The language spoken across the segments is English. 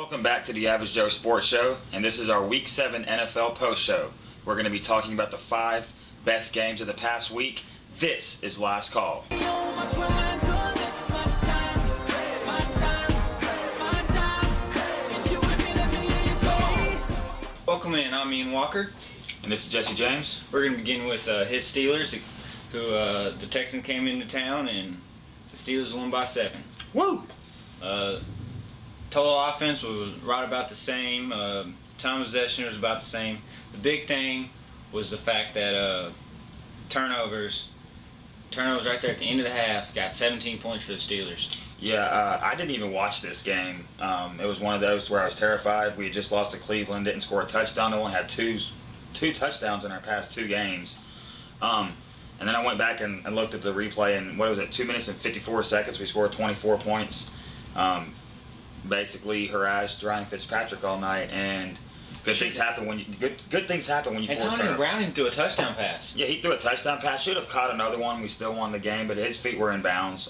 Welcome back to the Average Joe Sports Show, and this is our Week 7 NFL Post Show. We're going to be talking about the 5 best games of the past week. This is Last Call. Welcome in, I'm Ian Walker. And this is Jesse James. We're going to begin with his Steelers, who the Texans came into town, and the Steelers won by 7. Woo! Total offense was right about the same. Time of possession was about the same. The big thing was the fact that turnovers right there at the end of the half got 17 points for the Steelers. Yeah, I didn't even watch this game. It was one of those where I was terrified. We had just lost to Cleveland, didn't score a touchdown. They only had two touchdowns in our past 2 games. And then I went back and looked at the replay, and what was it, 2 minutes and 54 seconds, we scored 24 points. Basically harassed Ryan Fitzpatrick all night, and good things happen when you force turnovers. Antonio Brown threw a touchdown pass. Yeah, he threw a touchdown pass. Should have caught another one. We still won the game, but his feet were in bounds.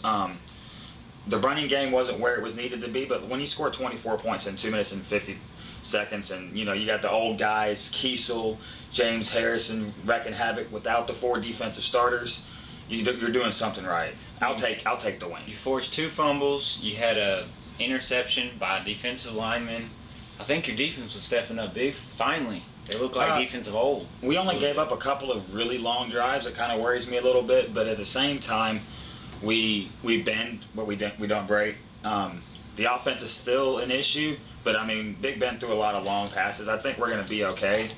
The running game wasn't where it was needed to be, but when you score 24 points in 2 minutes and 50 seconds, and you got the old guys, Kiesel, James Harrison, wrecking havoc without the 4 defensive starters, you're doing something right. I'll take the win. You forced 2 fumbles. You had a interception by a defensive lineman. I think your defense was stepping up big. Finally, they look like defense of old. We only gave up a couple of really long drives. It kind of worries me a little bit, but at the same time, we bend, but we don't break. The offense is still an issue, but I mean, Big Ben threw a lot of long passes. I think we're going to be okay.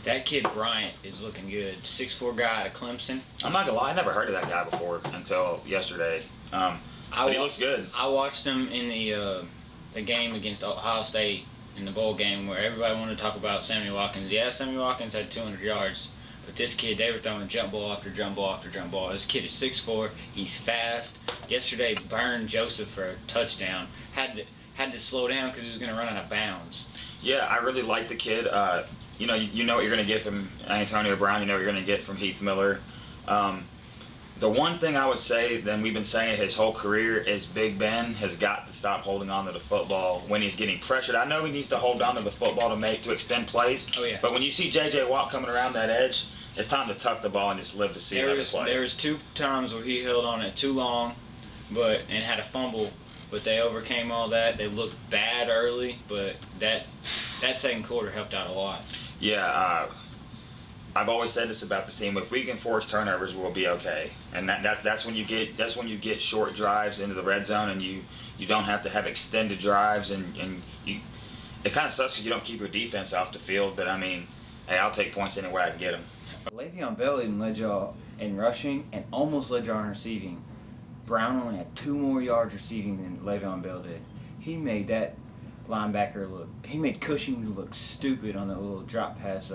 That kid Bryant is looking good. 6'4" guy out of Clemson. I'm not gonna lie, I never heard of that guy before until yesterday. But he looks good. I watched him in the game against Ohio State in the bowl game where everybody wanted to talk about Sammy Watkins. Yeah, Sammy Watkins had 200 yards, but this kid, they were throwing jump ball after jump ball after jump ball. This kid is 6'4", he's fast. Yesterday, burned Joseph for a touchdown. Had to slow down because he was going to run out of bounds. Yeah, I really like the kid. You know what you're going to get from Antonio Brown. You know what you're going to get from Heath Miller. The one thing I would say, then we've been saying his whole career, is Big Ben has got to stop holding on to the football when he's getting pressured. I know he needs to hold on to the football to extend plays. Oh, yeah. But when you see J.J. Watt coming around that edge, it's time to tuck the ball and just live to see another play. There was 2 times where he held on it too long, and had a fumble. But they overcame all that. They looked bad early, but that second quarter helped out a lot. Yeah, I've always said this about this team. If we can force turnovers, we'll be okay. And that's when you get short drives into the red zone, and you don't have to have extended drives, and it kind of sucks because you don't keep your defense off the field. But I mean, hey, I'll take points anywhere I can get them. Le'Veon Bell even led y'all in rushing and almost led y'all in receiving. Brown only had 2 more yards receiving than Le'Veon Bell did. He made that linebacker he made Cushing look stupid on that little drop pass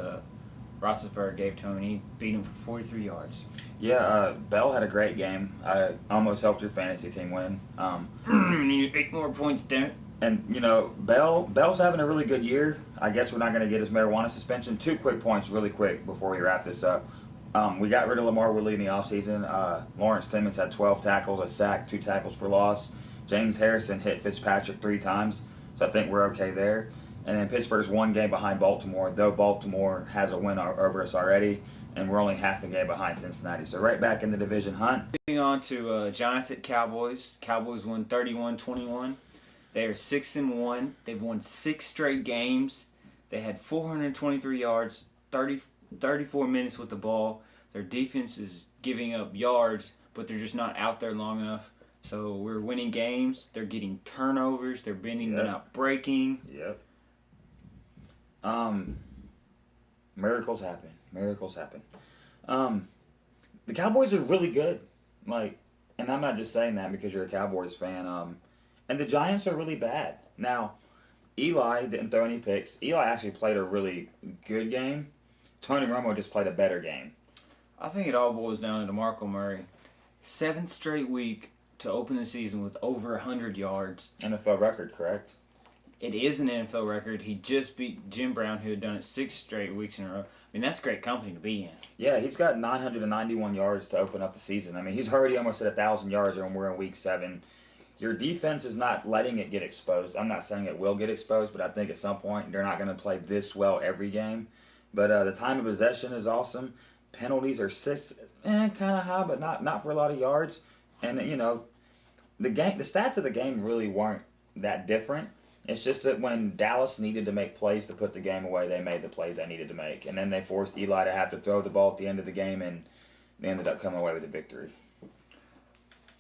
Roethlisberger gave to him, and he beat him for 43 yards. Yeah, Bell had a great game. I almost helped your fantasy team win. You need 8 more points, damn it. And, Bell's having a really good year. I guess we're not going to get his marijuana suspension. 2 quick points really quick before we wrap this up. We got rid of Lamar Woodley in the offseason. Lawrence Timmons had 12 tackles, a sack, 2 tackles for loss. James Harrison hit Fitzpatrick 3 times, so I think we're okay there. And then Pittsburgh's 1 game behind Baltimore, though Baltimore has a win over us already, and we're only half a game behind Cincinnati. So right back in the division hunt. Moving on to Giants at Cowboys. Cowboys won 31-21. They are 6-1. They've won 6 straight games. They had 423 yards, 34 minutes with the ball. Their defense is giving up yards, but they're just not out there long enough. So we're winning games. They're getting turnovers. They're bending, they're not breaking. Yep. Miracles happen. Miracles happen. The Cowboys are really good. And I'm not just saying that because you're a Cowboys fan. And the Giants are really bad. Now, Eli didn't throw any picks. Eli actually played a really good game. Tony Romo just played a better game. I think it all boils down to DeMarco Murray. 7th straight week to open the season with over 100 yards. NFL record, correct? It is an NFL record. He just beat Jim Brown, who had done it 6 straight weeks in a row. I mean, that's great company to be in. Yeah, he's got 991 yards to open up the season. I mean, he's already almost at 1,000 yards, and we're in week 7. your defense is not letting it get exposed. I'm not saying it will get exposed, but I think at some point they're not going to play this well every game. But the time of possession is awesome. Penalties are six, kind of high, but not for a lot of yards. And the stats of the game really weren't that different. It's just that when Dallas needed to make plays to put the game away, they made the plays they needed to make, and then they forced Eli to have to throw the ball at the end of the game, and they ended up coming away with a victory.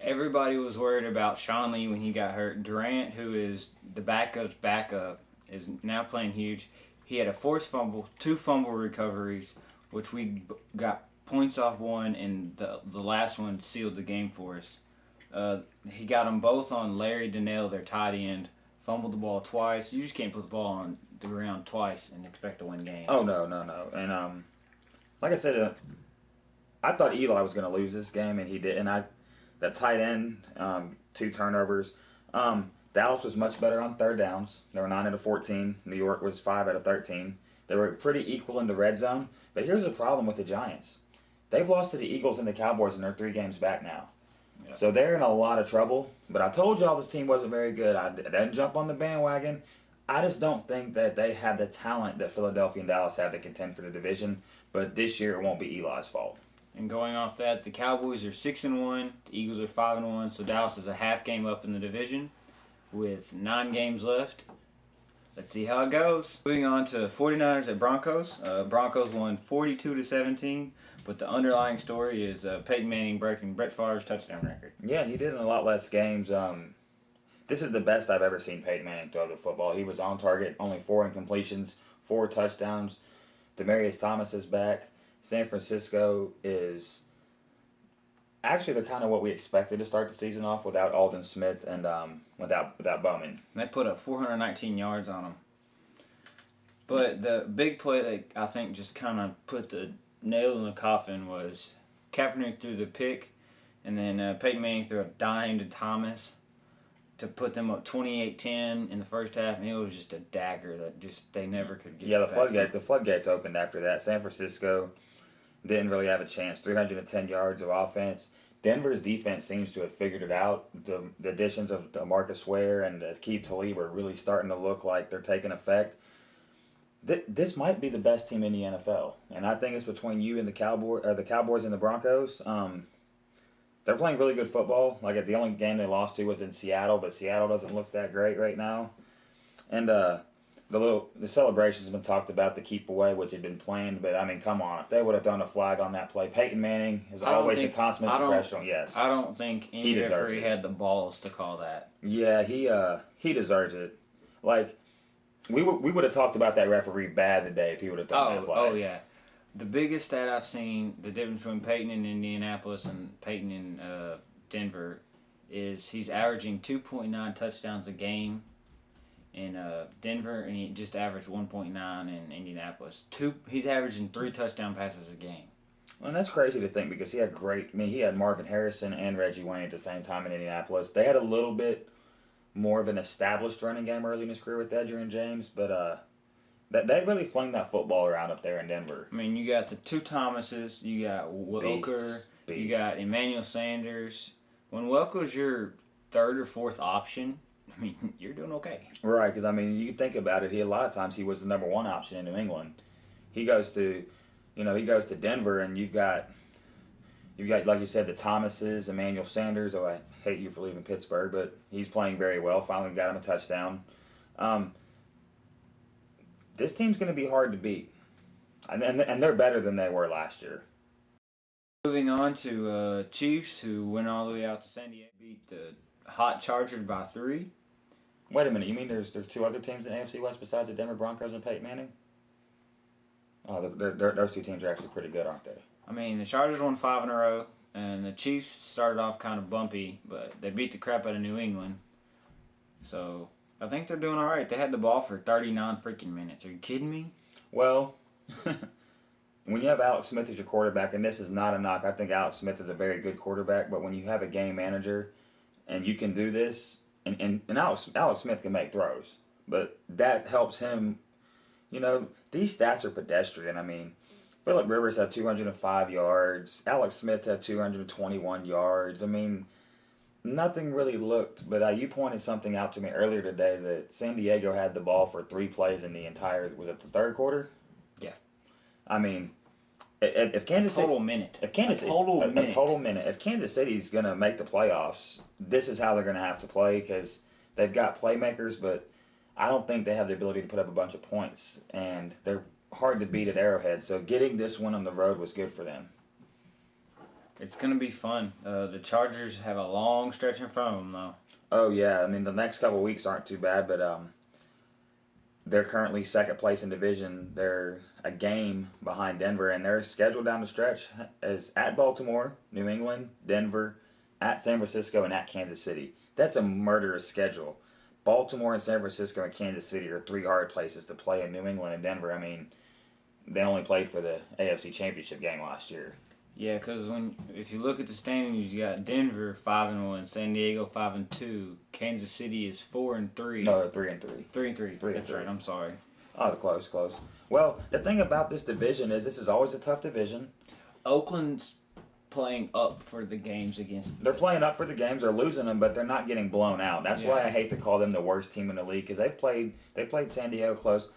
Everybody was worried about Sean Lee when he got hurt. Durant, who is the backup's backup, is now playing huge. He had a forced fumble, 2 fumble recoveries, which we got points off one, and the last one sealed the game for us. He got them both on Larry Donnell, their tight end. Fumbled the ball twice. You just can't put the ball on the ground twice and expect to win games. Oh, no. And like I said, I thought Eli was going to lose this game, and he did. And that tight end, 2 turnovers. Dallas was much better on third downs. They were 9 out of 14. New York was 5 out of 13. They were pretty equal in the red zone. But here's the problem with the Giants. They've lost to the Eagles and the Cowboys, and they're 3 games back now. Yep. So they're in a lot of trouble. But I told y'all this team wasn't very good. I didn't jump on the bandwagon. I just don't think that they have the talent that Philadelphia and Dallas have to contend for the division. But this year it won't be Eli's fault. And going off that, the Cowboys are 6-1, the Eagles are 5-1, so Dallas is a half game up in the division with 9 games left. Let's see how it goes. Moving on to 49ers at Broncos. Broncos won 42-17, but the underlying story is Peyton Manning breaking Brett Favre's touchdown record. Yeah, and he did in a lot less games. This is the best I've ever seen Peyton Manning throw the football. He was on target, only 4 incompletions, 4 touchdowns. Demaryius Thomas is back. San Francisco is actually the kind of what we expected to start the season off without Aldon Smith and without Bowman. They put up 419 yards on them. But the big play that I think just kind of put the nail in the coffin was Kaepernick threw the pick, and then Peyton Manning threw a dime to Thomas to put them up 28-10 in the first half, and it was just a dagger that just they never could get. Yeah, the floodgates opened after that. San Francisco didn't really have a chance. 310 yards of offense. Denver's defense seems to have figured it out. The additions of Marcus Ware and Keith Talib are really starting to look like they're taking effect. This might be the best team in the NFL, and I think it's between you and the Cowboys and the Broncos. They're playing really good football. Like the only game they lost to was in Seattle, but Seattle doesn't look that great right now. And the celebrations have been talked about, the keep away, which had been planned. But I mean, come on, if they would have thrown a flag on that play, Peyton Manning is always the consummate professional. Yes, I don't think any referee had the balls to call that. Yeah, he deserves it. Like we would have talked about that referee bad today if he would have thrown that flag. Oh yeah. The biggest stat I've seen, the difference between Peyton in Indianapolis and Peyton in Denver, is he's averaging 2.9 touchdowns a game in Denver, and he just averaged 1.9 in Indianapolis. He's averaging 3 touchdown passes a game. Well, and that's crazy to think because he had Marvin Harrison and Reggie Wayne at the same time in Indianapolis. They had a little bit more of an established running game early in his career with Edger and James, but they really flung that football around up there in Denver. I mean, you got the 2 Thomases, you got Welker, you got Emmanuel Sanders. When Welker's your 3rd or 4th option, I mean, you're doing okay. Right, because, I mean, you can think about it. A lot of times he was the number 1 option in New England. He goes to Denver, and you've got, like you said, the Thomases, Emmanuel Sanders. Oh, I hate you for leaving Pittsburgh, but he's playing very well. Finally got him a touchdown. This team's going to be hard to beat. And they're better than they were last year. Moving on to Chiefs, who went all the way out to San Diego, beat the hot Chargers by 3. Wait a minute, you mean there's 2 other teams in the AFC West besides the Denver Broncos and Peyton Manning? Oh, those 2 teams are actually pretty good, aren't they? I mean, the Chargers won 5 in a row, and the Chiefs started off kind of bumpy, but they beat the crap out of New England. So I think they're doing all right. They had the ball for 39 freaking minutes. Are you kidding me? Well, when you have Alex Smith as your quarterback, and this is not a knock, I think Alex Smith is a very good quarterback, but when you have a game manager and you can do this, and Alex Smith can make throws, but that helps him. You know, these stats are pedestrian. I mean, Phillip Rivers had 205 yards. Alex Smith had 221 yards. I mean, Nothing really looked, but you pointed something out to me earlier today that San Diego had the ball for 3 plays in the entire, was it the third quarter? Yeah. I mean, if Kansas City, Total minute. if Kansas A total City, minute. a total minute, if Kansas City's going to make the playoffs, this is how they're going to have to play because they've got playmakers, but I don't think they have the ability to put up a bunch of points, and they're hard to beat at Arrowhead. So getting this one on the road was good for them. It's going to be fun. The Chargers have a long stretch in front of them, though. Oh yeah, I mean the next couple of weeks aren't too bad, but they're currently second place in division. They're a game behind Denver, and their schedule down the stretch is at Baltimore, New England, Denver, at San Francisco, and at Kansas City. That's a murderous schedule. Baltimore and San Francisco and Kansas City are 3 hard places to play in New England and Denver. I mean, they only played for the AFC Championship game last year. Yeah, because if you look at the standings, you got Denver 5-1, San Diego 5-2, Kansas City is 4-3. No, 3-3. 3-3. That's 3-3. right. I'm sorry. Oh, close. Well, the thing about this division is this is always a tough division. Oakland's playing up for the games against. They're playing up for the games. They're losing them, but they're not getting blown out. That's why I hate to call them the worst team in the league because they played San Diego close.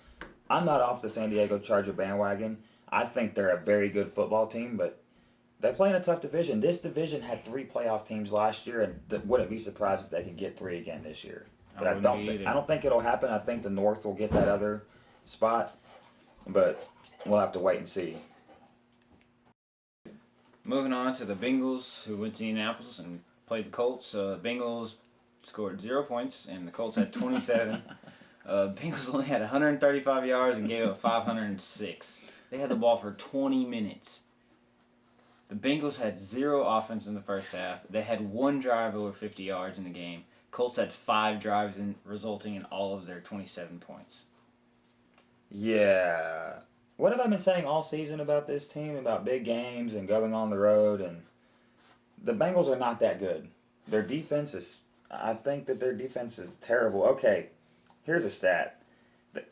I'm not off the San Diego Charger bandwagon. I think they're a very good football team, but they play in a tough division. This division had 3 playoff teams last year, and wouldn't be surprised if they could get 3 again this year. But I don't think it'll happen. I think the North will get that other spot, but we'll have to wait and see. Moving on to the Bengals, who went to Indianapolis and played the Colts. Bengals scored 0 points, and the Colts had 27. Bengals only had 135 yards and gave up 506. They had the ball for 20 minutes. The Bengals had 0 offense in the first half. They had 1 drive over 50 yards in the game. Colts had 5 drives, resulting in all of their 27 points. Yeah. What have I been saying all season about this team, about big games and going on the road? And the Bengals are not that good. Their defense is, I think that their defense is terrible. Okay, here's a stat.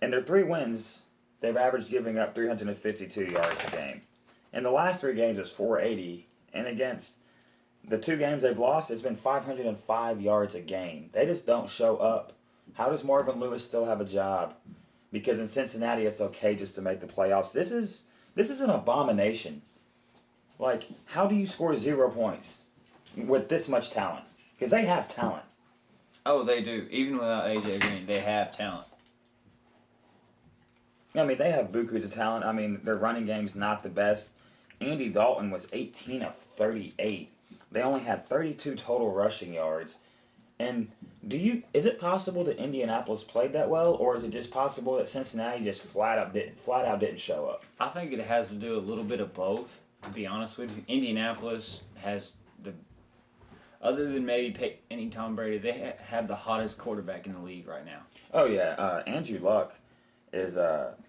In their 3 wins, they've averaged giving up 352 yards a game. In the last 3 games, it's 480. And against the 2 games they've lost, it's been 505 yards a game. They just don't show up. How does Marvin Lewis still have a job? Because in Cincinnati, it's okay just to make the playoffs. This is an abomination. Like, how do you score 0 points with this much talent? Because they have talent. Oh, they do. Even without A.J. Green, they have talent. I mean, they have bukus of talent. I mean, their running game's not the best. Andy Dalton was 18 of 38. They only had 32 total rushing yards. And is it possible that Indianapolis played that well, or is it just possible that Cincinnati just flat out didn't show up? I think it has to do a little bit of both, to be honest with you. Indianapolis has other than maybe Peyton and Tom Brady, they have the hottest quarterback in the league right now. Oh, yeah. Andrew Luck is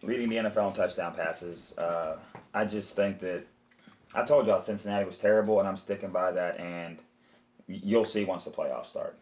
leading the NFL in touchdown passes. I just think that I told y'all Cincinnati was terrible, and I'm sticking by that, and you'll see once the playoffs start.